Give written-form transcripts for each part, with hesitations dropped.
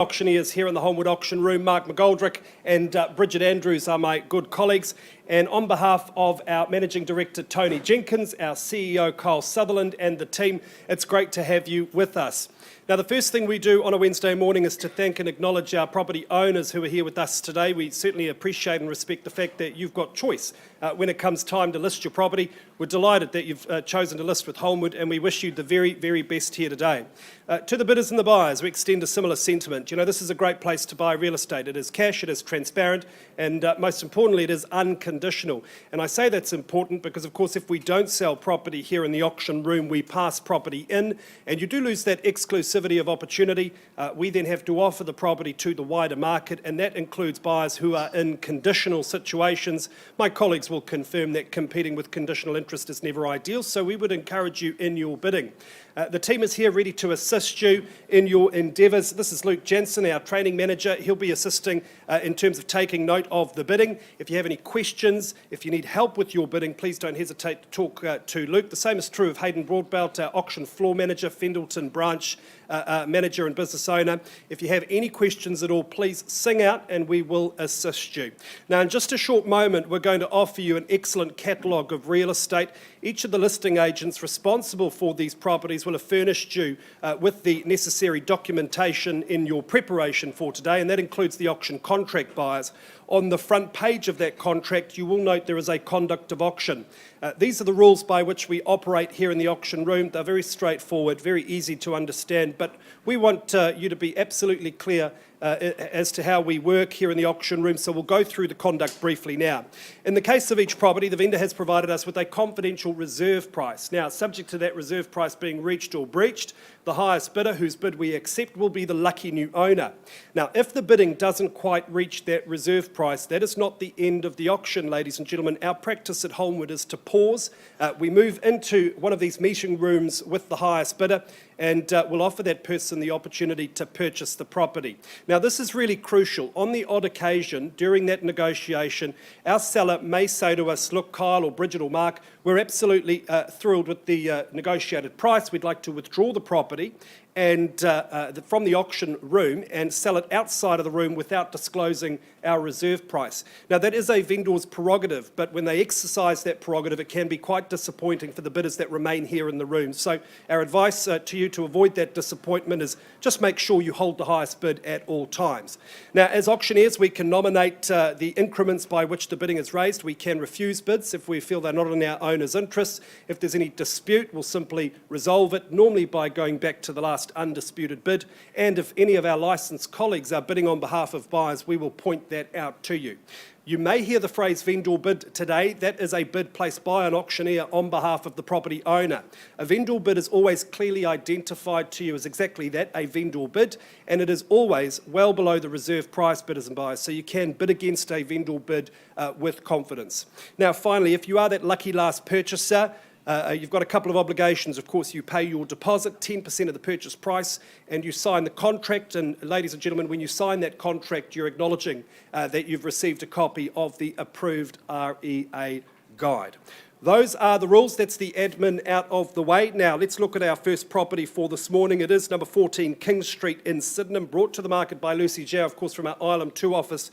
Auctioneers here in the Holmwood auction room. Mark McGoldrick and Bridget Andrews are my good colleagues. And on behalf of our Managing Director Tony Jenkins, our CEO Kyle Sutherland and the team, it's great to have you with us. Now, the first thing we do on a Wednesday morning is to thank and acknowledge our property owners who are here with us today. We certainly appreciate and respect the fact that you've got choice when it comes time to list your property. We're delighted that you've chosen to list with Holmwood, and we wish you the very, very best here today. To the bidders and the buyers, we extend a similar sentiment. You know, this is a great place to buy real estate. It is cash, it is transparent, and most importantly, it is unconditional. And I say that's important because, of course, if we don't sell property here in the auction room, we pass property in, and you do lose that exclusivity of opportunity. We then have to offer the property to the wider market, and that includes buyers who are in conditional situations. My colleagues will confirm that competing with conditional interest is never ideal, so we would encourage you in your bidding. The team is here ready to assist you in your endeavours. This is Luke Jensen, our training manager. He'll be assisting in terms of taking note of the bidding. If you have any questions, if you need help with your bidding, please don't hesitate to talk to Luke. The same is true of Hayden Broadbelt, our auction floor manager, Fendleton branch manager and business owner. If you have any questions at all, please sing out and we will assist you. Now, in just a short moment, we're going to offer you an excellent catalogue of real estate. Each of the listing agents responsible for these properties will have furnished you with the necessary documentation in your preparation for today, and that includes the auction contract buyers. On the front page of that contract, you will note there is a conduct of auction. These are the rules by which we operate here in the auction room. They're very straightforward, very easy to understand, but we want you to be absolutely clear as to how we work here in the auction room, so we'll go through the conduct briefly now. In the case of each property, the vendor has provided us with a confidential reserve price. Now, subject to that reserve price being reached or breached, the highest bidder, whose bid we accept, will be the lucky new owner. Now, if the bidding doesn't quite reach that reserve price, that is not the end of the auction, ladies and gentlemen. Our practice at Holmwood is to pause. We move into one of these meeting rooms with the highest bidder, and we'll offer that person the opportunity to purchase the property. Now, this is really crucial. On the odd occasion, during that negotiation, our seller may say to us, look, Kyle or Bridget or Mark, we're absolutely thrilled with the negotiated price. We'd like to withdraw the property and from the auction room and sell it outside of the room without disclosing our reserve price. Now, that is a vendor's prerogative, but when they exercise that prerogative, it can be quite disappointing for the bidders that remain here in the room. So our advice to you to avoid that disappointment is just make sure you hold the highest bid at all times. Now, as auctioneers, we can nominate the increments by which the bidding is raised. We can refuse bids if we feel they're not in our owner's interests. If there's any dispute, we'll simply resolve it, normally by going back to the last undisputed bid, and if any of our licensed colleagues are bidding on behalf of buyers, we will point that out to you. You may hear the phrase vendor bid today. That is a bid placed by an auctioneer on behalf of the property owner. A vendor bid is always clearly identified to you as exactly that, a vendor bid, and it is always well below the reserve price, bidders and buyers, so you can bid against a vendor bid with confidence. Now, finally, if you are that lucky last purchaser, you've got a couple of obligations. Of course, you pay your deposit, 10% of the purchase price, and you sign the contract. And ladies and gentlemen, when you sign that contract, you're acknowledging that you've received a copy of the approved REA guide. Those are the rules. That's the admin out of the way. Now, let's look at our first property for this morning. It is number 14 King Street in Sydenham, brought to the market by Lucy Zhao, of course, from our Ireland 2 office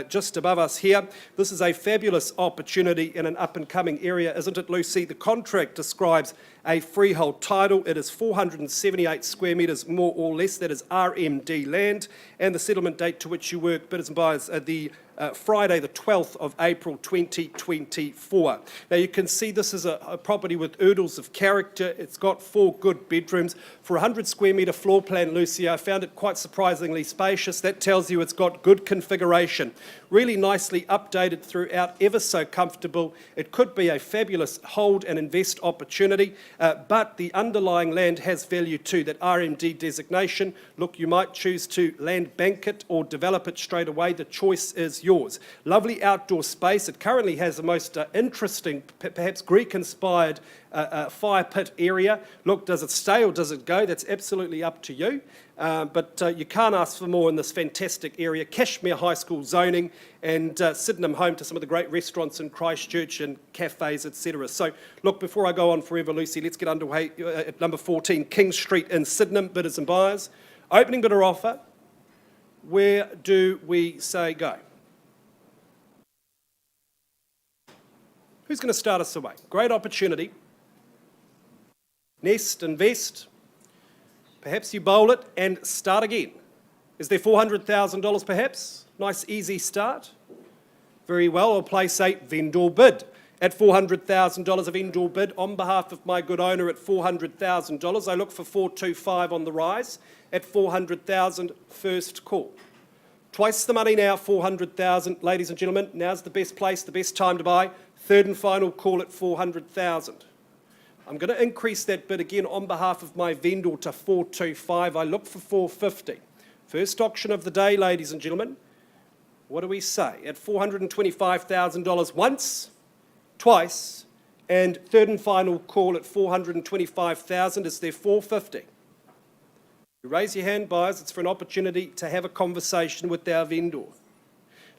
just above us here. This is a fabulous opportunity in an up-and-coming area, isn't it, Lucy? The contract describes a freehold title. It is 478 square metres, more or less. That is RMD land. And the settlement date to which you work, bidders and buyers, the Friday the 12th of April 2024. Now, you can see this is a property with oodles of character. It's got 4 good bedrooms. For a 100 square metre floor plan, Lucy, I found it quite surprisingly spacious. That tells you it's got good configuration. Really nicely updated throughout, ever so comfortable. It could be a fabulous hold and invest opportunity, but the underlying land has value too, that RMD designation. Look, you might choose to land bank it or develop it straight away. The choice is yours. Lovely outdoor space. It currently has the most interesting, perhaps Greek-inspired fire pit area. Look, does it stay or does it go? That's absolutely up to you. But you can't ask for more in this fantastic area. Cashmere High School zoning, and Sydenham home to some of the great restaurants in Christchurch and cafes, etc. So, look, before I go on forever, Lucy, let's get underway at number 14, King Street in Sydenham, bidders and buyers. Opening bidder offer, Where do we say go? Who's going to start us away? Great opportunity. Nest, invest. Perhaps you bowl it and start again. Is there $400,000 perhaps? Nice easy start. Very well, I'll place a vendor bid at $400,000, a vendor bid on behalf of my good owner at $400,000. I look for 425 on the rise at 400,000, first call. Twice the money now, 400,000. Ladies and gentlemen, now's the best place, the best time to buy. Third and final call at 400,000. I'm going to increase that bid again on behalf of my vendor to 425. I look for 450. First auction of the day, ladies and gentlemen. What do we say? At $425,000 once, twice, and third and final call at $425,000. Is there 450? You raise your hand, buyers. It's for an opportunity to have a conversation with our vendor.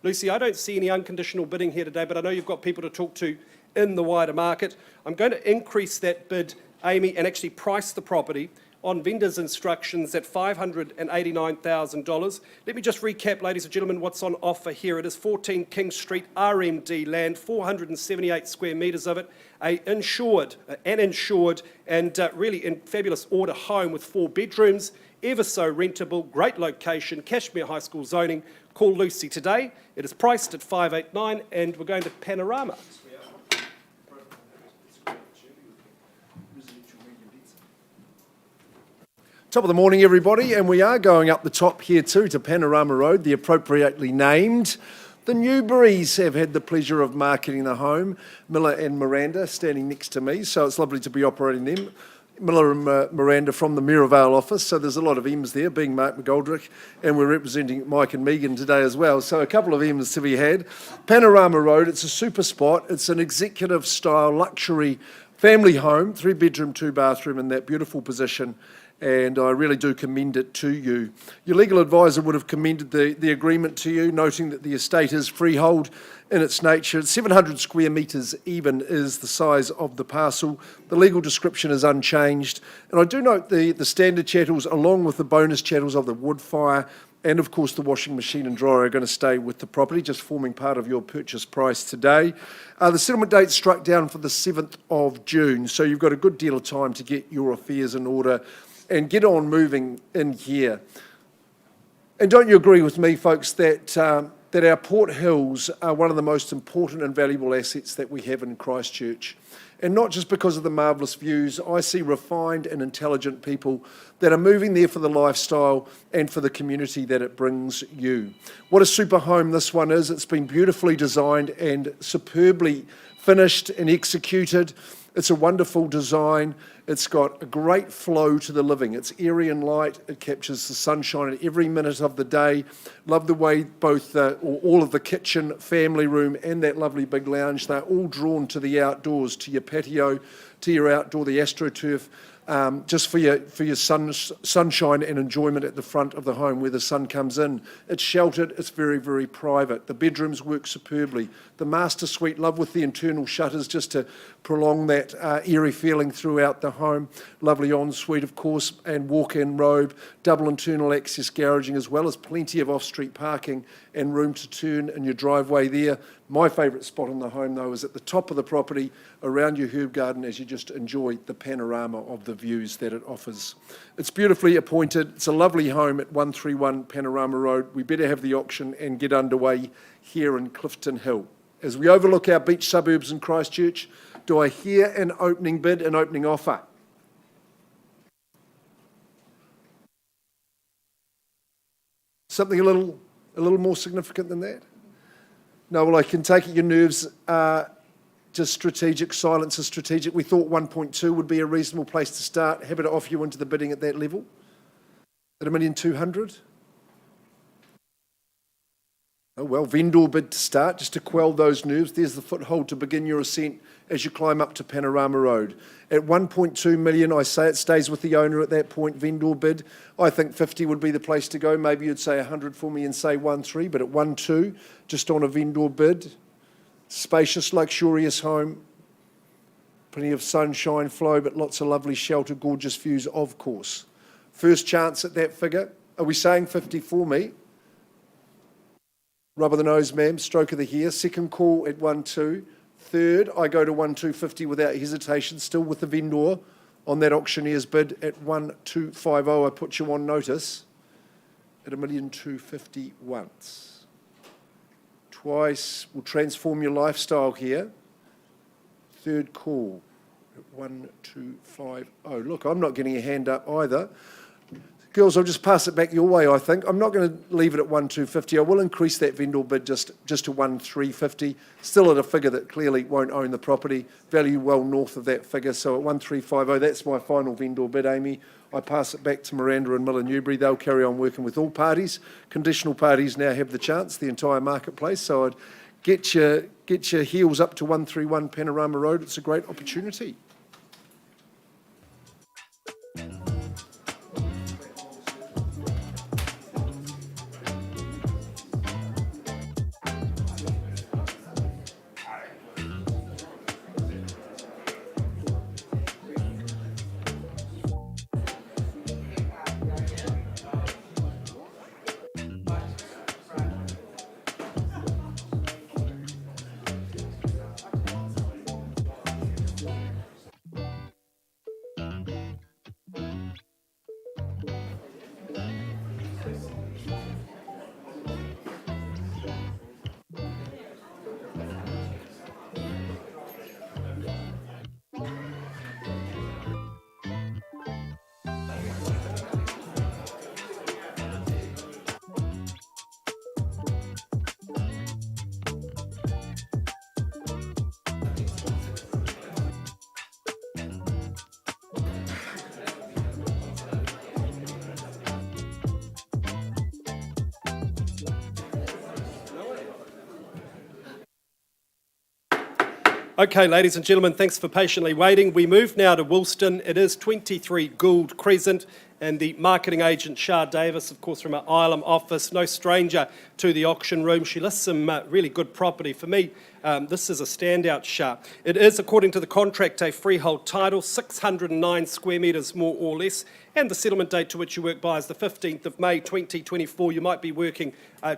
Lucy, I don't see any unconditional bidding here today, but I know you've got people to talk to in the wider market. I'm going to increase that bid, Amy, and actually price the property on vendor's instructions at $589,000. Let me just recap, ladies and gentlemen, what's on offer here. It is 14 King Street RMD land, 478 square metres of it, an insured and really in fabulous order home with 4 bedrooms, ever so rentable, great location, Cashmere High School zoning. Call Lucy today. It is priced at $589 and we're going to Panorama. Top of the morning, everybody, and we are going up the top here too to Panorama Road, the appropriately named. The Newberries have had the pleasure of marketing the home. Miller and Miranda standing next to me, so it's lovely to be operating them. Miller and Miranda from the Mayorvale office, so there's a lot of M's there, being Mark McGoldrick, and we're representing Mike and Megan today as well, so a couple of M's to be had. Panorama Road, it's a super spot. It's an executive-style luxury family home, 3-bedroom, 2-bathroom in that beautiful position, and I really do commend it to you. Your legal advisor would have commended the agreement to you, noting that the estate is freehold in its nature. 700 square metres even is the size of the parcel. The legal description is unchanged. And I do note the standard chattels along with the bonus chattels of the wood fire and of course the washing machine and dryer are going to stay with the property, just forming part of your purchase price today. The settlement date struck down for the 7th of June, so you've got a good deal of time to get your affairs in order and get on moving in here. And don't you agree with me, folks, that our Port Hills are one of the most important and valuable assets that we have in Christchurch? And not just because of the marvellous views. I see refined and intelligent people that are moving there for the lifestyle and for the community that it brings you. What a super home this one is. It's been beautifully designed and superbly finished and executed. It's a wonderful design. It's got a great flow to the living. It's airy and light. It captures the sunshine at every minute of the day. Love the way both all of the kitchen, family room and that lovely big lounge, they're all drawn to the outdoors, to your patio, to your outdoor, the AstroTurf, just for your sunshine and enjoyment at the front of the home where the sun comes in. It's sheltered, it's very, very private. The bedrooms work superbly. The master suite, love with the internal shutters just to prolong that eerie feeling throughout the home. Lovely ensuite, of course, and walk-in robe, double internal access garaging, as well as plenty of off-street parking and room to turn in your driveway there. My favourite spot in the home, though, is at the top of the property, around your herb garden, as you just enjoy the panorama of the views that it offers. It's beautifully appointed. It's a lovely home at 131 Panorama Road. We better have the auction and get underway here in Clifton Hill. As we overlook our beach suburbs in Christchurch, do I hear an opening bid, an opening offer? Something a little more significant than that? No, well, I can take it your nerves are just strategic. Silence is strategic. We thought 1.2 would be a reasonable place to start. Happy to offer you into the bidding at that level. At $1,200,000. Oh, well, vendor bid to start, just to quell those nerves. There's the foothold to begin your ascent as you climb up to Panorama Road. At 1.2 million, I say it stays with the owner at that point, vendor bid. I think 50 would be the place to go. Maybe you'd say 100 for me and say 1.3, but at 1.2, just on a vendor bid. Spacious, luxurious home. Plenty of sunshine flow, but lots of lovely shelter, gorgeous views, of course. First chance at that figure. Are we saying 50 for me? Rub of the nose, ma'am. Stroke of the hair. Second call at 1-2. Third, I go to 1-250 without hesitation, still with the vendor on that auctioneer's bid at 1-250. I put you on notice at 1,250,000 once. Twice will transform your lifestyle here. Third call at 1-250. Look, I'm not getting a hand up either. Girls, I'll just pass it back your way, I think. I'm not going to leave it at 1-250. I will increase that vendor bid just to 1-350. Still at a figure that clearly won't own the property. Value well north of that figure. So at 1-350, that's my final vendor bid, Amy. I pass it back to Miranda and Miller Newbury. They'll carry on working with all parties. Conditional parties now have the chance, the entire marketplace. So I'd get your heels up to 131 Panorama Road. It's a great opportunity. Okay, ladies and gentlemen, thanks for patiently waiting. We move now to Woolston. It is 23 Gould Crescent, and the marketing agent, Shah Davis, of course, from our Ilam office, no stranger to the auction room. She lists some really good property. For me, this is a standout, Shah. It is, according to the contract, a freehold title, 609 square metres more or less, and the settlement date to which you work by is the 15th of May 2024. You might be working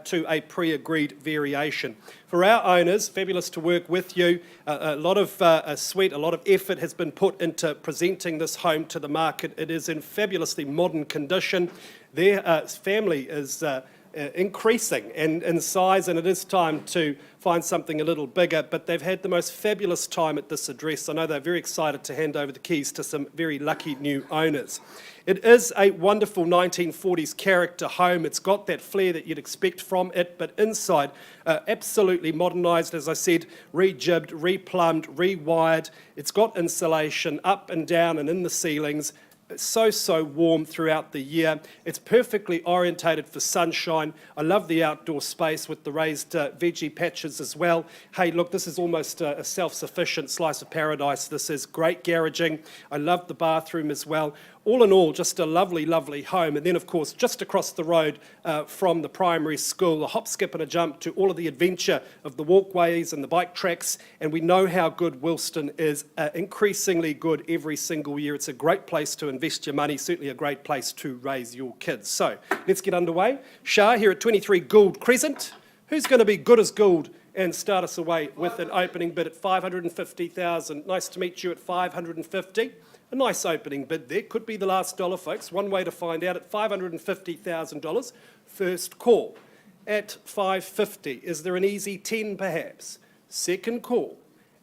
to a pre-agreed variation. For our owners, fabulous to work with you. A lot of sweat, a lot of effort has been put into presenting this home to the market. It is in fabulously modern condition. Their family is increasing in size, and it is time to find something a little bigger, but they've had the most fabulous time at this address. I know they're very excited to hand over the keys to some very lucky new owners. It is a wonderful 1940s character home. It's got that flair that you'd expect from it, but inside, absolutely modernised, as I said, re-jibbed, re-plumbed, rewired. It's got insulation up and down and in the ceilings. So warm throughout the year. It's perfectly orientated for sunshine. I love the outdoor space with the raised veggie patches as well. Hey, look, this is almost a self-sufficient slice of paradise. This is great garaging. I love the bathroom as well. All in all, just a lovely, lovely home. And then, of course, just across the road from the primary school, a hop, skip and a jump to all of the adventure of the walkways and the bike tracks. And we know how good Woolston is, increasingly good every single year. It's a great place to invest your money, certainly a great place to raise your kids. So let's get underway. Shah here at 23 Gould Crescent. Who's going to be good as gold and start us away with an opening bid at 550,000? Nice to meet you at 550. A nice opening bid there. Could be the last dollar, folks. One way to find out at $550,000. First call at 550. Is there an easy 10 perhaps? Second call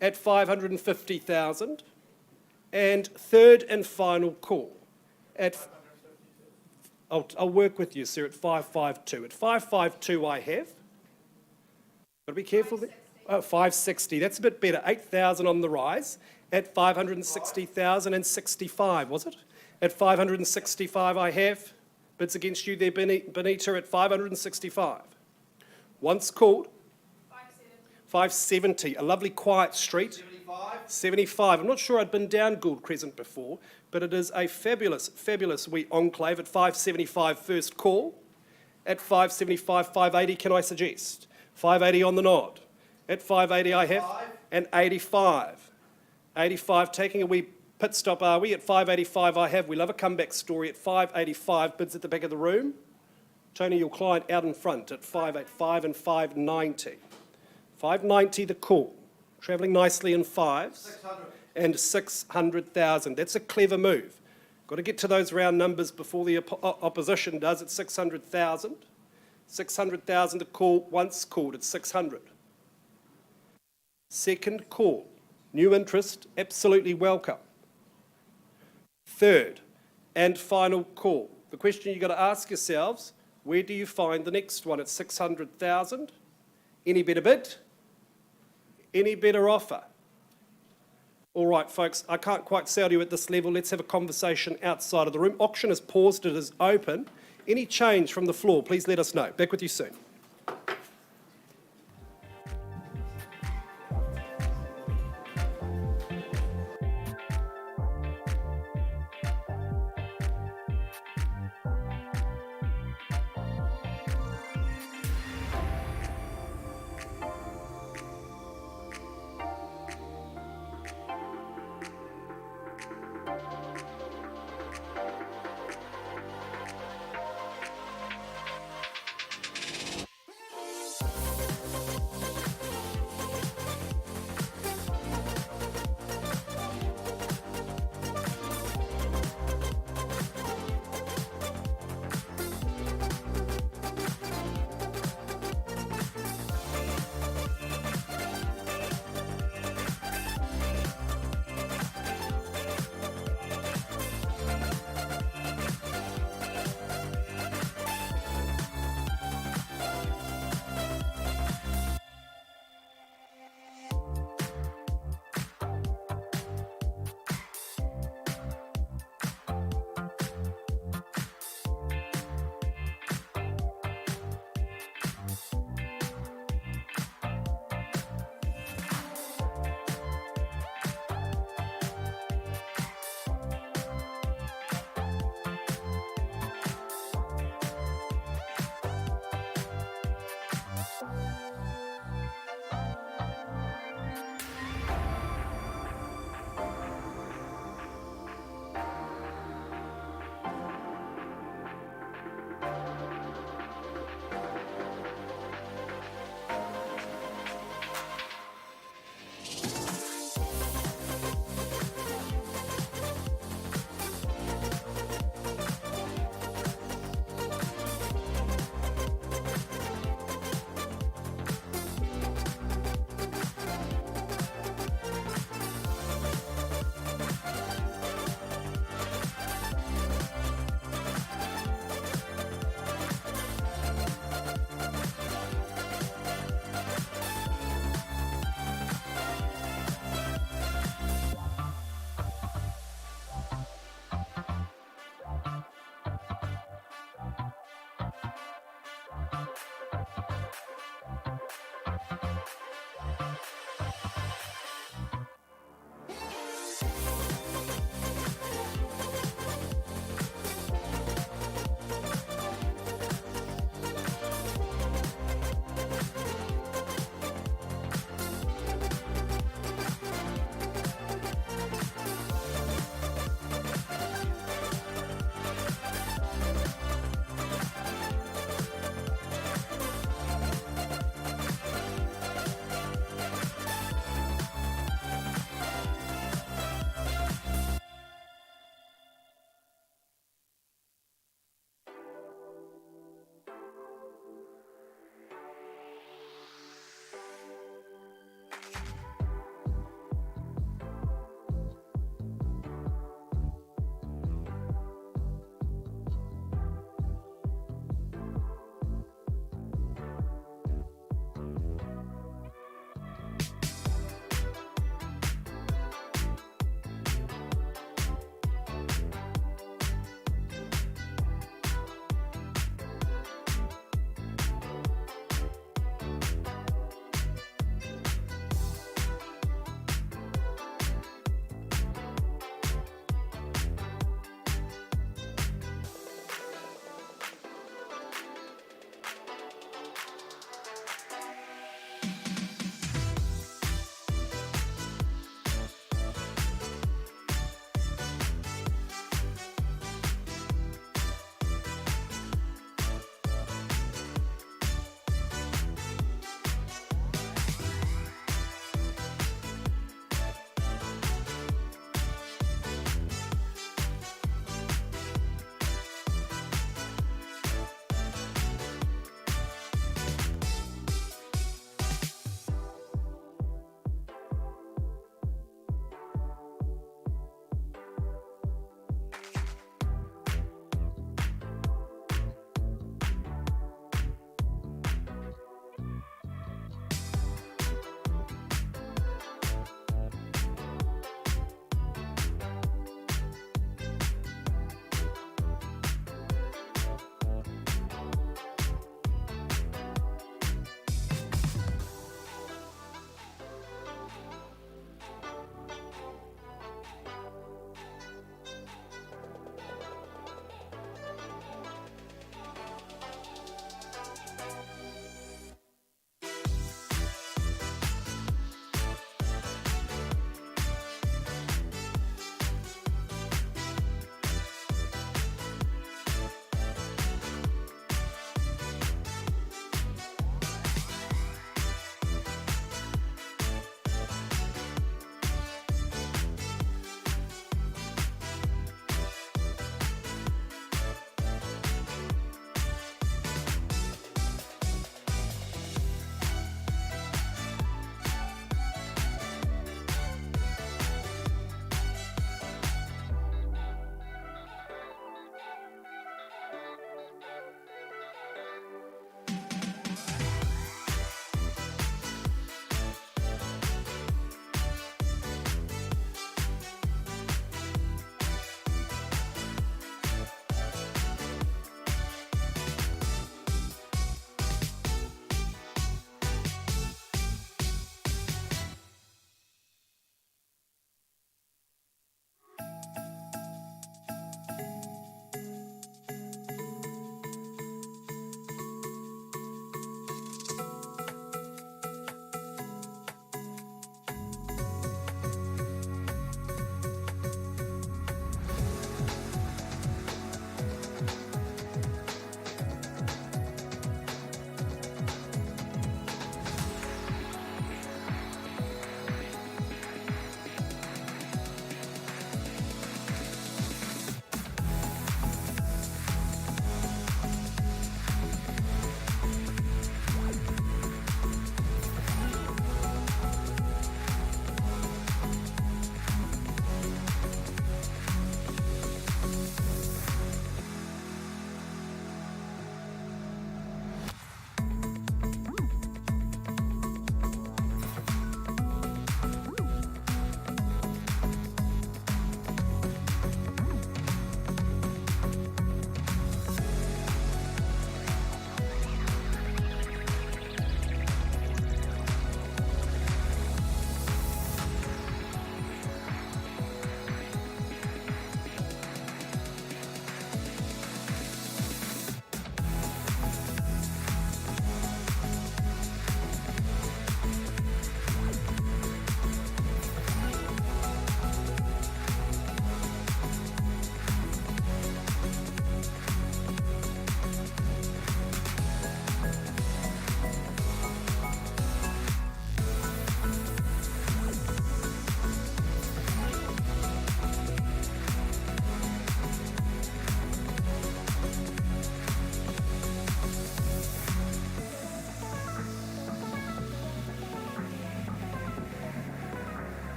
at 550,000. And third and final call at... I'll work with you, sir, at 552. At 552 I have. Got to be careful there. Oh, 560. That's a bit better. 8,000 on the rise. At 560,000 and 65, was it? At 565 I have. Bids against you there, Benita, at 565. Once called. 570. A lovely quiet street. 75. I'm not sure I'd been down Gould Crescent before, but it is a fabulous, fabulous wee enclave at 575 first call. At 575, 580, can I suggest? 580 on the nod. At 580 I have. And 85. 85, taking a wee pit stop, are we? At 585 I have. We love a comeback story at 585. Bids at the back of the room. Tony, your client out in front at 585 and 590. 590 the call, travelling nicely in fives. 600. And 600,000. That's a clever move. Got to get to those round numbers before the opposition does. It's 600,000. 600,000 to call, once called, it's 600. Second call, new interest, absolutely welcome. Third and final call. The question you've got to ask yourselves, where do you find the next one? It's 600,000. Any better bid? Any better offer? All right, folks, I can't quite sell to you at this level. Let's have a conversation outside of the room. Auction is paused, it is open. Any change from the floor, please let us know. Back with you soon.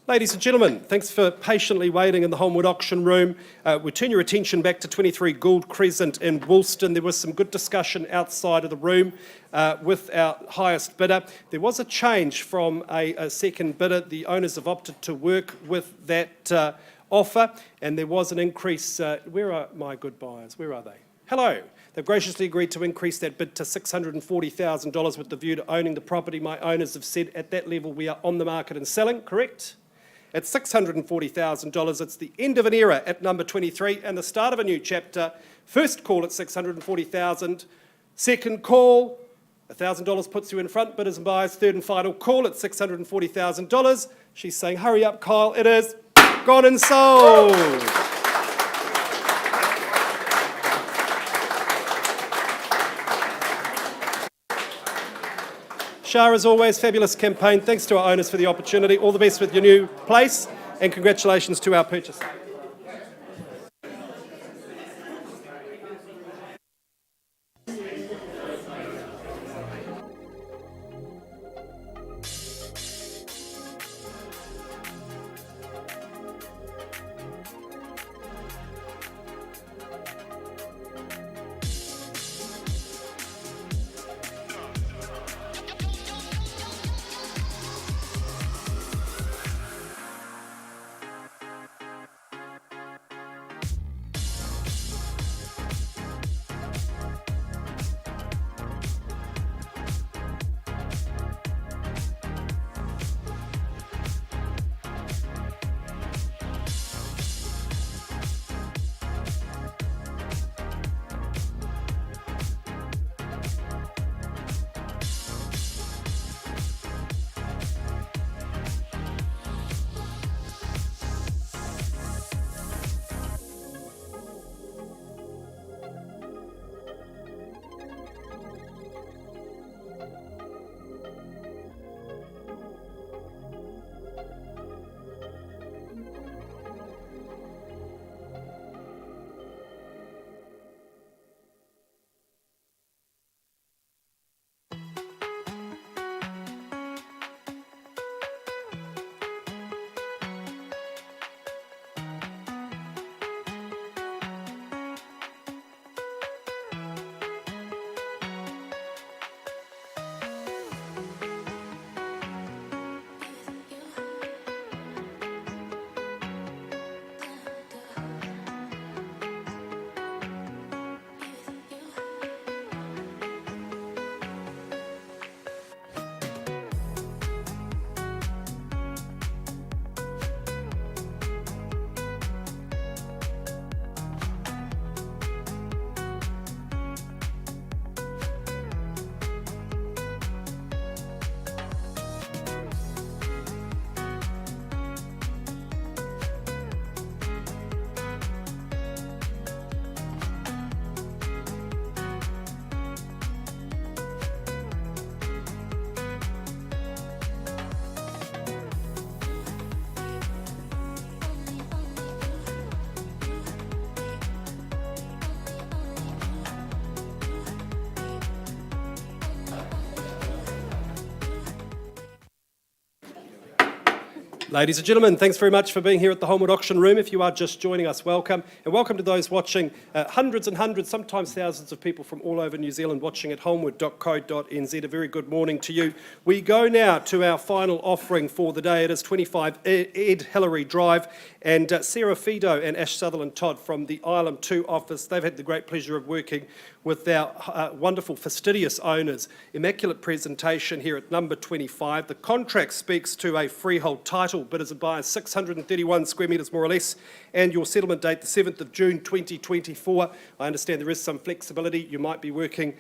Ladies and gentlemen, thanks for patiently waiting in the Holmwood auction room. We turn your attention back to 23 Gould Crescent in Woolston. There was some good discussion outside of the room with our highest bidder. There was a change from a second bidder. The owners have opted to work with that offer, and there was an increase. Where are my good buyers? Where are they? Hello. They've graciously agreed to increase that bid to $640,000 with the view to owning the property. My owners have said at that level we are on the market and selling, correct? At $640,000, it's the end of an era at number 23 and the start of a new chapter. First call at $640,000. Second call, $1,000 puts you in front, bidders and buyers. Third and final call at $640,000. She's saying, hurry up, Kyle, it is gone and sold. Shah, as always, fabulous campaign. Thanks to our owners for the opportunity. All the best with your new place, and congratulations to our purchaser. Ladies and gentlemen, thanks very much for being here at the Holmwood auction room. If you are just joining us, welcome. And welcome to those watching, hundreds and hundreds, sometimes thousands of people from all over New Zealand watching at holmwood.co.nz. A very good morning to you. We go now to our final offering for the day. It is 25 Ed Hillary Drive, and Sarah Fido and Ash Sutherland Todd from the Island 2 office. They've had the great pleasure of working with our wonderful, fastidious owners. Immaculate presentation here at number 25. The contract speaks to a freehold title, bidders and buyers, 631 square metres more or less, and your settlement date, the 7th of June 2024. I understand there is some flexibility. You might be working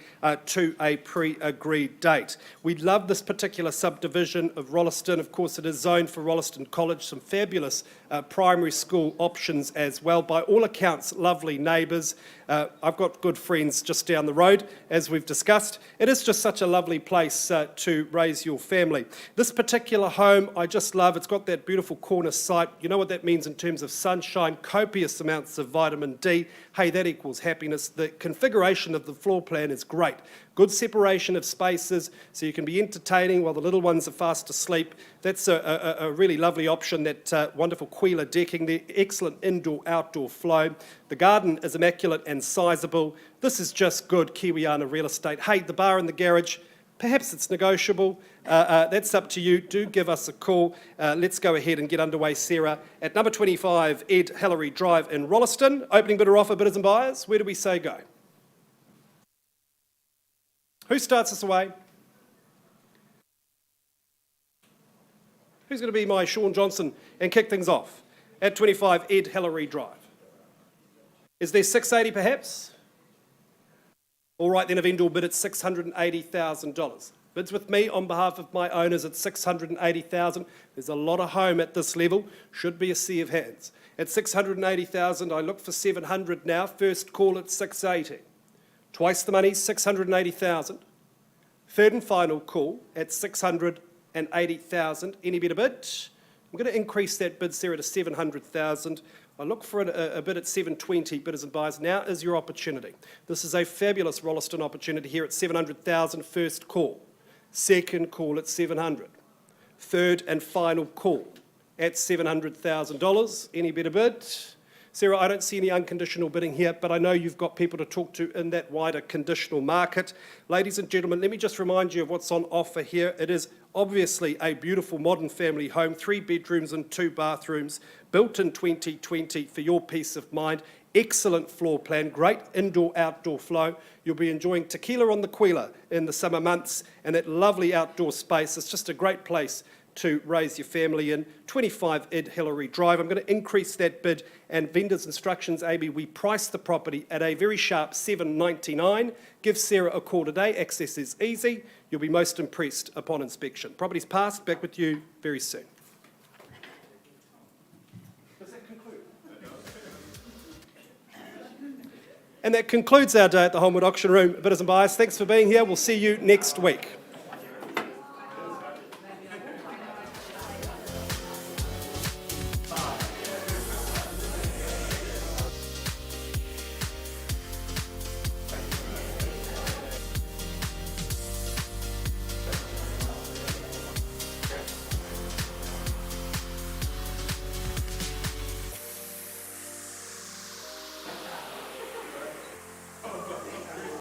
to a pre-agreed date. We love this particular subdivision of Rolleston. Of course, it is zoned for Rolleston College, some fabulous primary school options as well. By all accounts, lovely neighbours. I've got good friends just down the road, as we've discussed. It is just such a lovely place to raise your family. This particular home, I just love. It's got got that beautiful corner site. You know what that means in terms of sunshine, copious amounts of vitamin D. Hey, that equals happiness. The configuration of the floor plan is great. Good separation of spaces, so you can be entertaining while the little ones are fast asleep. That's a really lovely option, that wonderful Quila decking, the excellent indoor-outdoor flow. The garden is immaculate and sizable. This is just good Kiwiana real estate. Hey, the bar in the garage, perhaps it's negotiable. That's up to you. Do give us a call. Let's go ahead and get underway, Sarah. At number 25, Ed Hillary Drive in Rolleston. Opening bidder offer, bidders and buyers. Where do we say go? Who starts us away? Who's going to be my Sean Johnson and kick things off? At 25, Ed Hillary Drive. Is there 680 perhaps? All right, then a vendor bid at $680,000. Bids with me on behalf of my owners at $680,000. There's a lot of home at this level. Should be a sea of hands. At $680,000, I look for $700 now. First call at $680. Twice the money, $680,000. Third and final call at $680,000. Any better bid? I'm going to increase that bid, Sarah, to $700,000. I look for a bid at $720, bidders and buyers. Now is your opportunity. This is a fabulous Rolleston opportunity here at $700,000, first call. Second call at $700. Third and final call at $700,000. Any better bid? Sarah, I don't see any unconditional bidding here, but I know you've got people to talk to in that wider conditional market. Ladies and gentlemen, let me just remind you of what's on offer here. It is obviously a beautiful modern family home, 3 bedrooms and 2 bathrooms, built in 2020 for your peace of mind. Excellent floor plan, great indoor-outdoor flow. You'll be enjoying tequila on the Quila in the summer months, and that lovely outdoor space. It's just a great place to raise your family in. 25 Ed Hillary Drive. I'm going to increase that bid, and vendor's instructions, AB, we price the property at a very sharp $799. Give Sarah a call today. Access is easy. You'll be most impressed upon inspection. Property's passed. Back with you very soon. Does that conclude? And that concludes our day at the Holmwood Auction Room. Bidders and buyers, thanks for being here. We'll see you next week.